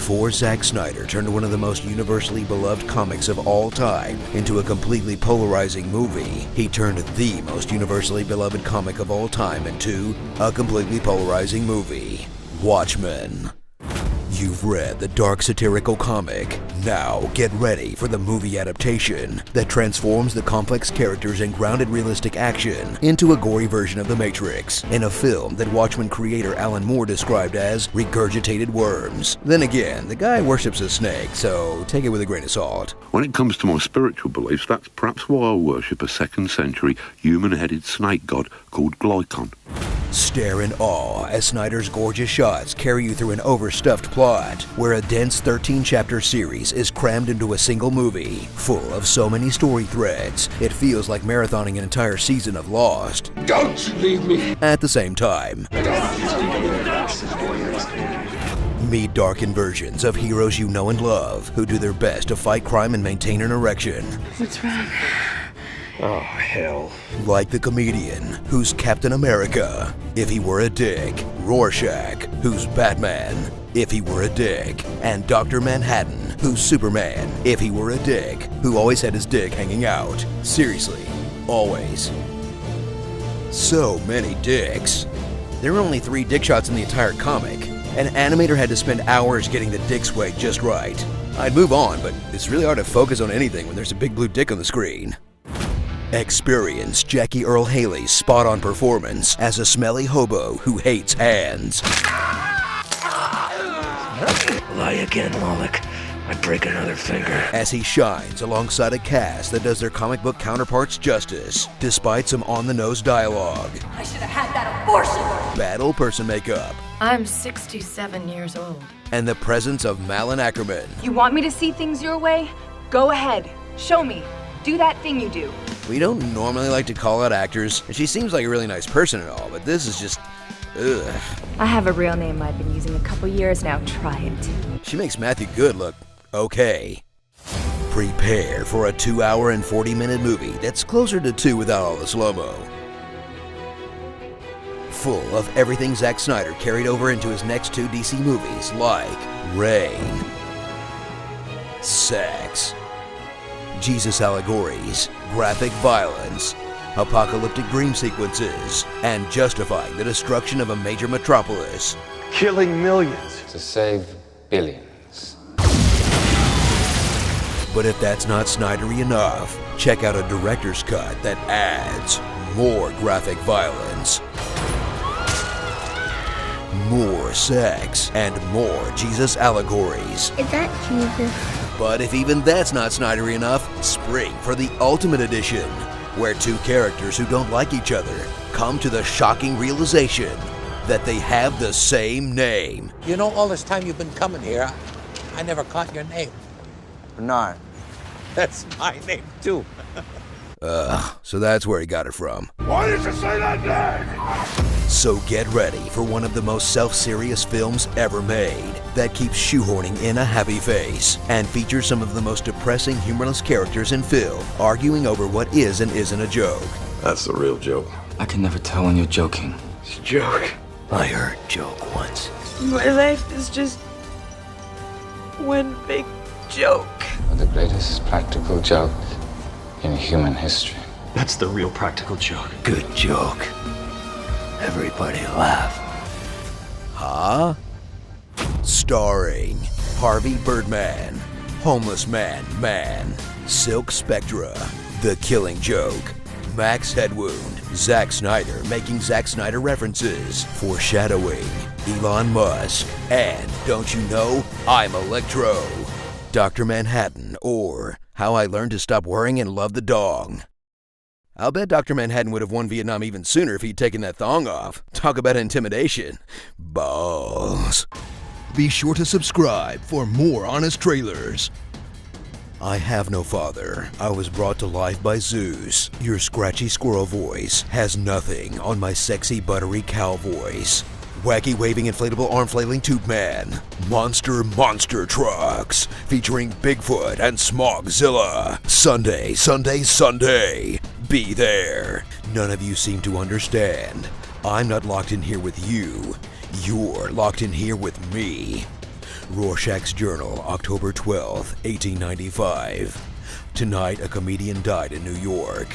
Before Zack Snyder turned one of the most universally beloved comics of all time into a completely polarizing movie, he turned the most universally beloved comic of all time into a completely polarizing movie, Watchmen. You've read the dark satirical comic. Now get ready for the movie adaptation that transforms the complex characters and grounded realistic action into a gory version of The Matrix in a film that Watchmen creator Alan Moore described as regurgitated worms. Then again, the guy worships a snake, so take it with a grain of salt. When it comes to my spiritual beliefs, that's perhaps why I worship a 2nd century human-headed snake god called Glykon. Stare in awe as Snyder's gorgeous shots carry you through an overstuffed plot, where a dense 13-chapter series is crammed into a single movie, full of so many story threads, it feels like marathoning an entire season of Lost. Don't leave me! At the same time, meet darkened versions of heroes you know and love, who do their best to fight crime and maintain an erection. What's wrong? Oh, hell. Like the comedian, who's Captain America, if he were a dick, Rorschach, who's Batman, if he were a dick, and Dr. Manhattan, who's Superman, if he were a dick, who always had his dick hanging out. Seriously, always. So many dicks. There were only 3 dick shots in the entire comic. An animator had to spend hours getting the dick sway just right. I'd move on, but it's really hard to focus on anything when there's a big blue dick on the screen. Experience Jackie Earle Haley's spot-on performance as a smelly hobo who hates hands. Lie again, Moloch. I break another finger. As he shines alongside a cast that does their comic book counterparts justice, despite some on-the-nose dialogue. I should have had that abortion! Battle person makeup. I'm 67 years old. And the presence of Malin Ackerman. You want me to see things your way? Go ahead. Show me. Do that thing you do. We don't normally like to call out actors, and she seems like a really nice person and all, but this is just, ugh. I have a real name I've been using a couple years now. Try it. She makes Matthew Good look okay. Prepare for a 2-hour and 40-minute movie that's closer to 2 without all the slow-mo. Full of everything Zack Snyder carried over into his next 2 DC movies, like rain, sex, Jesus allegories, graphic violence, apocalyptic dream sequences, and justifying the destruction of a major metropolis. Killing millions. To save billions. But if that's not Snydery enough, check out a director's cut that adds more graphic violence, more sex, and more Jesus allegories. Is that Jesus? But if even that's not Snydery enough, spring for the Ultimate Edition, where 2 characters who don't like each other come to the shocking realization that they have the same name. You know, all this time you've been coming here, I never caught your name. Bernard. That's my name, too. So that's where he got it from. Why did you say that name? So get ready for one of the most self-serious films ever made that keeps shoehorning in a happy face and features some of the most depressing, humorless characters in film arguing over what is and isn't a joke. That's the real joke. I can never tell when you're joking. It's a joke. I heard joke once. My life is just one big joke. The greatest practical joke in human history. That's the real practical joke. Good joke. Everybody laugh. Huh? Starring Harvey Birdman, Homeless Man, Silk Spectra, The Killing Joke, Max Headwound, Zack Snyder making Zack Snyder references, foreshadowing, Elon Musk, and don't you know, I'm Electro, Dr. Manhattan, or How I Learned to Stop Worrying and Love the Dong. I'll bet Dr. Manhattan would have won Vietnam even sooner if he'd taken that thong off. Talk about intimidation. Balls. Be sure to subscribe for more honest trailers. I have no father. I was brought to life by Zeus. Your scratchy squirrel voice has nothing on my sexy buttery cow voice. Wacky waving inflatable arm flailing tube man. Monster trucks featuring Bigfoot and Smogzilla. Sunday. Be there. None of you seem to understand. I'm not locked in here with you. You're locked in here with me. Rorschach's Journal, October 12, 1895. Tonight, a comedian died in New York.